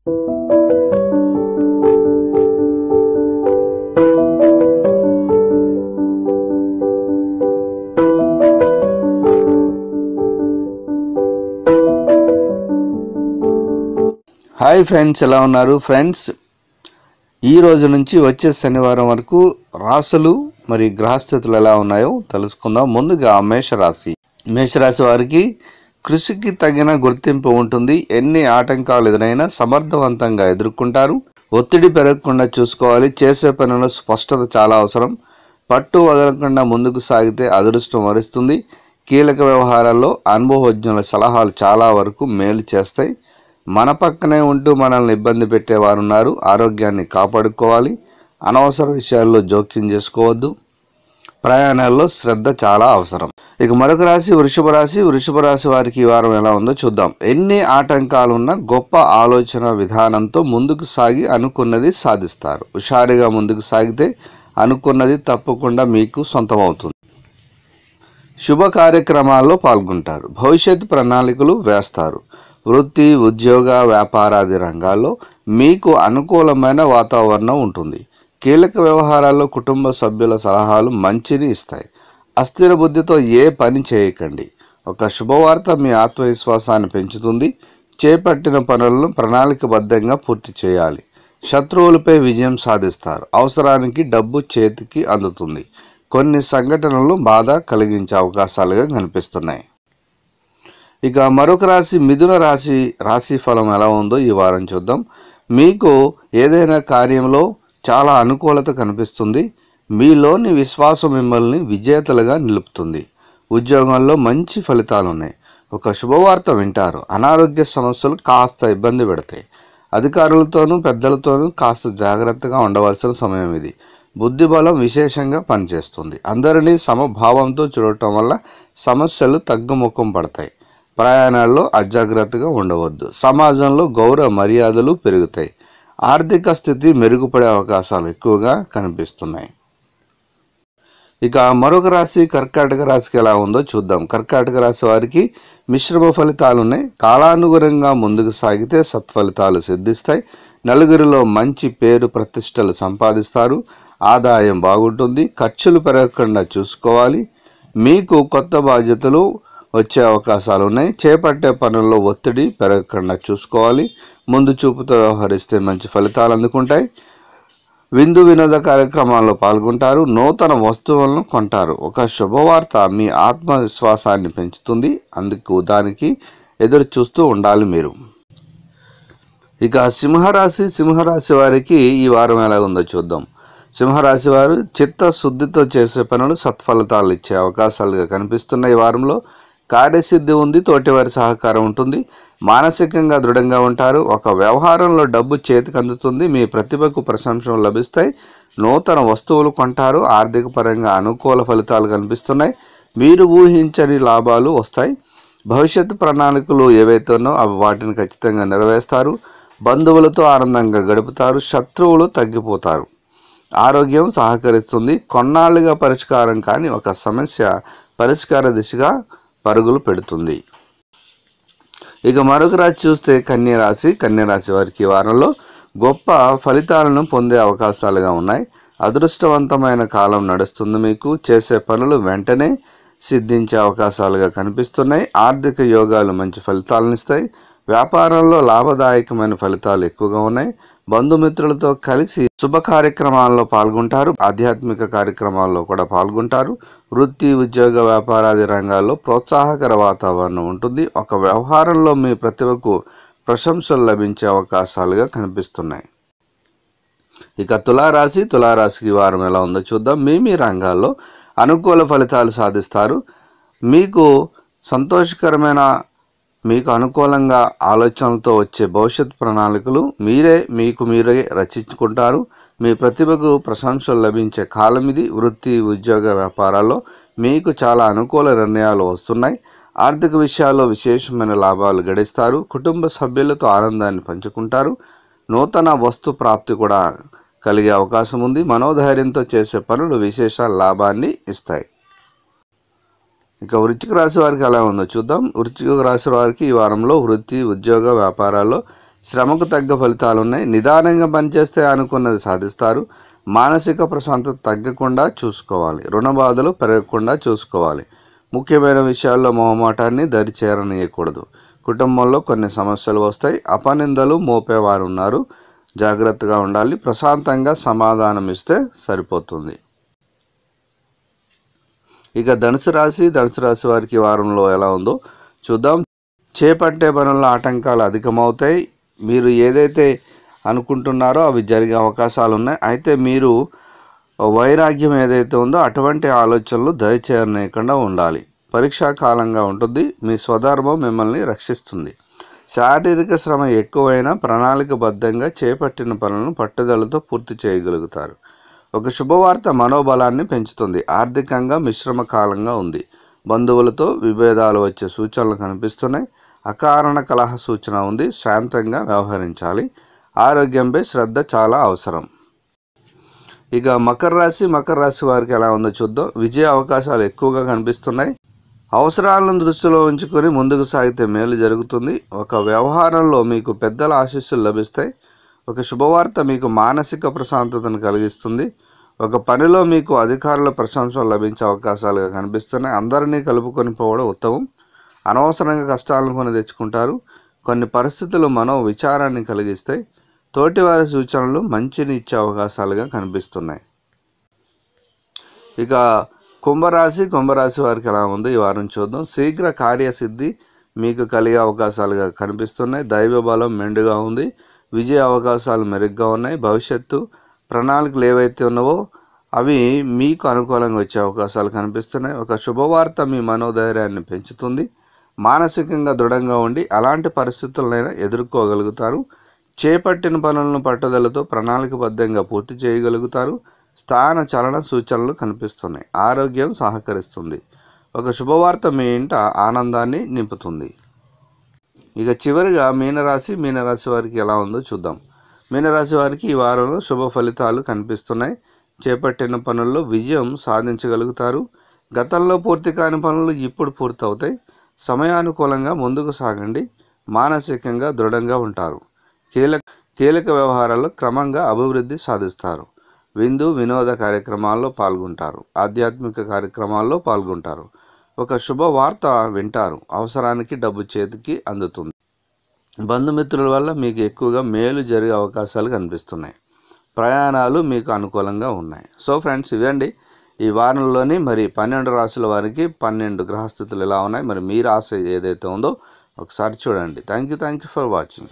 Hi friends, ఎలా ఉన్నారు friends? ఈ రోజు నుంచి వచ్చే శనివారం వరకు రాశులు మరి గ్రహస్థితులు ఎలా ఉన్నాయో తెలుసుకుందాం. ముందుగా మేషరాశి వారికి కృషికి తగిన గుర్తింపు ఉంటుంది. ఎన్ని ఆటంకాలు ఎదురైనా సమర్థవంతంగా ఎదుర్కొంటారు. ఒత్తిడి పెరగకుండా చూసుకోవాలి. చేసే పనుల్లో స్పష్టత చాలా అవసరం. పట్టు వదలకుండా ముందుకు సాగితే అదృష్టం వరిస్తుంది. కీలక వ్యవహారాల్లో అనుభవజ్ఞుల సలహాలు చాలా వరకు మేలు చేస్తాయి. మన పక్కనే ఉంటూ మనల్ని ఇబ్బంది పెట్టేవారున్నారు. ఆరోగ్యాన్ని కాపాడుకోవాలి. అనవసర విషయాల్లో జోక్యం చేసుకోవద్దు. ప్రయాణాల్లో శ్రద్ధ చాలా అవసరం. ఇక మరొక రాశి వృషభ రాశి వారికి ఈ వారం ఎలా ఉందో చూద్దాం. ఎన్ని ఆటంకాలున్నా గొప్ప ఆలోచన విధానంతో ముందుకు సాగి అనుకున్నది సాధిస్తారు. హుషారుగా ముందుకు సాగితే అనుకున్నది తప్పకుండా మీకు సొంతమవుతుంది. శుభ కార్యక్రమాల్లో పాల్గొంటారు. భవిష్యత్ ప్రణాళికలు వేస్తారు. వృత్తి, ఉద్యోగ, వ్యాపారాది రంగాల్లో మీకు అనుకూలమైన వాతావరణం ఉంటుంది. కీలక వ్యవహారాల్లో కుటుంబ సభ్యుల సలహాలు మంచిని ఇస్తాయి. అస్థిర బుద్ధితో ఏ పని చేయకండి. ఒక శుభవార్త మీ ఆత్మవిశ్వాసాన్ని పెంచుతుంది. చేపట్టిన పనులను ప్రణాళికబద్ధంగా పూర్తి చేయాలి. శత్రువులపై విజయం సాధిస్తారు. అవసరానికి డబ్బు చేతికి అందుతుంది. కొన్ని సంఘటనలు బాధ కలిగించే అవకాశాలుగా కనిపిస్తున్నాయి. ఇక మరొక రాశి మిథున రాశి ఫలం ఎలా ఉందో ఈ వారం చూద్దాం. మీకు ఏదైనా కార్యంలో చాలా అనుకూలత కనిపిస్తుంది. మీలోని విశ్వాసం మిమ్మల్ని విజేతలుగా నిలుపుతుంది. ఉద్యోగంలో మంచి ఫలితాలు ఉన్నాయి. ఒక శుభవార్త వింటారు. అనారోగ్య సమస్యలు కాస్త ఇబ్బంది పెడతాయి. అధికారులతోనూ పెద్దలతోనూ కాస్త జాగ్రత్తగా ఉండవలసిన సమయం ఇది. బుద్ధి బలం విశేషంగా పనిచేస్తుంది. అందరినీ సమభావంతో చూడటం వల్ల సమస్యలు తగ్గుముఖం పడతాయి. ప్రయాణాల్లో అజాగ్రత్తగా ఉండవద్దు. సమాజంలో గౌరవ మర్యాదలు పెరుగుతాయి. ఆర్థిక స్థితి మెరుగుపడే అవకాశాలు ఎక్కువగా కనిపిస్తున్నాయి. ఇక మరొక రాశి కర్కాటక రాశికి ఎలా ఉందో చూద్దాం. కర్కాటక రాశి వారికి మిశ్రమ ఫలితాలు ఉన్నాయి. కాలానుగుణంగా ముందుకు సాగితే సత్ఫలితాలు సిద్ధిస్తాయి. నలుగురిలో మంచి పేరు ప్రతిష్టలు సంపాదిస్తారు. ఆదాయం బాగుంటుంది. ఖర్చులు పెరగకుండా చూసుకోవాలి. మీకు కొత్త బాధ్యతలు వచ్చే అవకాశాలు ఉన్నాయి. చేపట్టే పనుల్లో ఒత్తిడి పెరగకుండా చూసుకోవాలి. ముందు చూపుతో వ్యవహరిస్తే మంచి ఫలితాలు అందుకుంటాయి. విందు వినోద కార్యక్రమాల్లో పాల్గొంటారు. నూతన వస్తువులను కొంటారు. ఒక శుభవార్త మీ ఆత్మవిశ్వాసాన్ని పెంచుతుంది. దానికి ఎదురు చూస్తూ ఉండాలి మీరు. ఇక సింహరాశి వారికి ఈ వారం ఎలా ఉందో చూద్దాం. సింహరాశి వారు చిత్తశుద్ధితో చేసే పనులు సత్ఫలితాలు ఇచ్చే అవకాశాలుగా కనిపిస్తున్నాయి. ఈ వారంలో కార్యసిద్ధి ఉంది. తోటివారి సహకారం ఉంటుంది. మానసికంగా దృఢంగా ఉంటారు. ఒక వ్యవహారంలో డబ్బు చేతికి అందుతుంది. మీ ప్రతిభకు ప్రశంసలు లభిస్తాయి. నూతన వస్తువులు కొంటారు. ఆర్థిక పరంగా అనుకూల ఫలితాలు కనిపిస్తున్నాయి. మీరు ఊహించని లాభాలు వస్తాయి. భవిష్యత్తు ప్రణాళికలు ఏవైతే ఉన్నాయో అవి వాటిని ఖచ్చితంగా నెరవేరుస్తారు. బంధువులతో ఆనందంగా గడుపుతారు. శత్రువులు తగ్గిపోతారు. ఆరోగ్యం సహకరిస్తుంది. కొన్నాళ్ళుగా పరిష్కారం కాని ఒక సమస్య పరిష్కార దిశగా పరుగులు పెడుతుంది. ఇక మరొక రాశి చూస్తే కన్యరాశి వారికి వారంలో గొప్ప ఫలితాలను పొందే అవకాశాలుగా ఉన్నాయి. అదృష్టవంతమైన కాలం నడుస్తుంది. మీకు చేసే పనులు వెంటనే సిద్ధించే అవకాశాలుగా కనిపిస్తున్నాయి. ఆర్థిక యోగాలు మంచి ఫలితాలను ఇస్తాయి. వ్యాపారంలో లాభదాయకమైన ఫలితాలు ఎక్కువగా ఉన్నాయి. బంధుమిత్రులతో కలిసి శుభ కార్యక్రమాల్లో పాల్గొంటారు. ఆధ్యాత్మిక కార్యక్రమాల్లో కూడా పాల్గొంటారు. వృత్తి, ఉద్యోగ, వ్యాపారాది రంగాల్లో ప్రోత్సాహకర వాతావరణం ఉంటుంది. ఒక వ్యవహారంలో మీ ప్రతిభకు ప్రశంసలు లభించే అవకాశాలుగా కనిపిస్తున్నాయి. ఇక తులారాశికి వారం ఎలా ఉందో చూద్దాం. మీ రంగాల్లో అనుకూల ఫలితాలు సాధిస్తారు. మీకు సంతోషకరమైన మీకు అనుకూలంగా ఆలోచనలతో వచ్చే భవిష్యత్ ప్రణాళికలు మీరే రచించుకుంటారు. మీ ప్రతిభకు ప్రశంసలు లభించే కాలం ఇది. వృత్తి, ఉద్యోగ, వ్యాపారాల్లో మీకు చాలా అనుకూల నిర్ణయాలు వస్తున్నాయి. ఆర్థిక విషయాల్లో విశేషమైన లాభాలు గడిస్తారు. కుటుంబ సభ్యులతో ఆనందాన్ని పంచుకుంటారు. నూతన వస్తు ప్రాప్తి కూడా కలిగే అవకాశం ఉంది. మనోధైర్యంతో చేసే పనులు విశేష లాభాన్ని ఇస్తాయి. ఇక వృశ్చిక రాశి వారికి ఎలా ఉందో చూద్దాం. వృశ్చిక రాశి వారికి ఈ వారంలో వృత్తి, ఉద్యోగ, వ్యాపారాల్లో శ్రమకు తగ్గ ఫలితాలు ఉన్నాయి. నిదానంగా పనిచేస్తే అనుకున్నది సాధిస్తారు. మానసిక ప్రశాంతత తగ్గకుండా చూసుకోవాలి. రుణ బాధలు పెరగకుండా చూసుకోవాలి. ముఖ్యమైన విషయాల్లో మొహమాటాన్ని దరిచేరనీయకూడదు. కుటుంబంలో కొన్ని సమస్యలు వస్తాయి. అపనిందలు మోపేవారు ఉన్నారు. జాగ్రత్తగా ఉండాలి. ప్రశాంతంగా సమాధానం ఇస్తే సరిపోతుంది. ఇక ధనుసు రాశి వారికి వారంలో ఎలా ఉందో చూద్దాం. చేపట్టే పనుల్లో ఆటంకాలు అధికమవుతాయి. మీరు ఏదైతే అనుకుంటున్నారో అవి జరిగే అవకాశాలు ఉన్నాయి. అయితే మీరు వైరాగ్యం ఏదైతే ఉందో అటువంటి ఆలోచనలు దయచేయకుండా ఉండాలి. పరీక్షా కాలంగా ఉంటుంది. మీ స్వధర్మం మిమ్మల్ని రక్షిస్తుంది. శారీరక శ్రమ ఎక్కువైనా ప్రణాళికబద్ధంగా చేపట్టిన పనులను పట్టుదలతో పూర్తి చేయగలుగుతారు. ఒక శుభవార్త మనోబలాన్ని పెంచుతుంది. ఆర్థికంగా మిశ్రమ కాలంగా ఉంది. బంధువులతో విభేదాలు వచ్చే సూచనలు కనిపిస్తున్నాయి. అకారణ కలహ సూచన ఉంది. శాంతంగా వ్యవహరించాలి. ఆరోగ్యంపై శ్రద్ధ చాలా అవసరం. ఇక మకర రాశి వారికి ఎలా ఉందో చూద్దాం. విజయ అవకాశాలు ఎక్కువగా కనిపిస్తున్నాయి. అవసరాలను దృష్టిలో ఉంచుకొని ముందుకు సాగితే మేలు జరుగుతుంది. ఒక వ్యవహారంలో మీకు పెద్దల ఆశీస్సులు లభిస్తాయి. ఒక శుభవార్త మీకు మానసిక ప్రశాంతతను కలిగిస్తుంది. ఒక పనిలో మీకు అధికారుల ప్రశంసలు లభించే అవకాశాలుగా కనిపిస్తున్నాయి. అందరినీ కలుపుకొని పోవడం ఉత్తమం. అనవసరంగా కష్టాలను కొని తెచ్చుకుంటారు. కొన్ని పరిస్థితులు మనో విచారాన్ని కలిగిస్తాయి. తోటివారి సూచనలు మంచిని ఇచ్చే అవకాశాలుగా కనిపిస్తున్నాయి. ఇక కుంభరాశి వారికి ఎలా ఉందో ఈ వారం చూద్దాం. శీఘ్ర కార్యసిద్ధి మీకు కలిగే అవకాశాలుగా కనిపిస్తున్నాయి. దైవ బలం మెండుగా ఉంది. విజయ అవకాశాలు మెరుగ్గా ఉన్నాయి. భవిష్యత్తు ప్రణాళికలు ఏవైతే ఉన్నావో అవి మీకు అనుకూలంగా వచ్చే అవకాశాలు కనిపిస్తున్నాయి. ఒక శుభవార్త మీ మనోధైర్యాన్ని పెంచుతుంది. మానసికంగా దృఢంగా ఉండి అలాంటి పరిస్థితులనైనా ఎదుర్కోగలుగుతారు. చేపట్టిన పనులను పట్టుదలతో ప్రణాళికబద్ధంగా పూర్తి చేయగలుగుతారు. స్థాన చలన సూచనలు కనిపిస్తున్నాయి. ఆరోగ్యం సహకరిస్తుంది. ఒక శుభవార్త మీ ఇంట ఆనందాన్ని నింపుతుంది. ఇక చివరిగా మీనరాశి వారికి ఎలా ఉందో చూద్దాం. మీనరాశి వారికి ఈ వారంలో శుభ ఫలితాలు కనిపిస్తున్నాయి. చేపట్టిన పనుల్లో విజయం సాధించగలుగుతారు. గతంలో పూర్తి కాని పనులు ఇప్పుడు పూర్తవుతాయి. సమయానుకూలంగా ముందుకు సాగండి. మానసికంగా దృఢంగా ఉంటారు. కీలక వ్యవహారాల్లో క్రమంగా అభివృద్ధి సాధిస్తారు. వినోద కార్యక్రమాల్లో పాల్గొంటారు. ఆధ్యాత్మిక కార్యక్రమాల్లో పాల్గొంటారు. ఒక శుభవార్త వింటారు. అవసరానికి డబ్బు చేతికి అందుతుంది. బంధుమిత్రుల వల్ల మీకు ఎక్కువగా మేలు జరిగే అవకాశాలు కనిపిస్తున్నాయి. ప్రయాణాలు మీకు అనుకూలంగా ఉన్నాయి. సో ఫ్రెండ్స్, ఇవండి ఈ వారంలోని మరి 12 రాశుల వారికి 12 గ్రహస్థితులు ఎలా ఉన్నాయి, మరి మీ రాశి ఏదైతే ఉందో ఒకసారి చూడండి. Thank you for watching.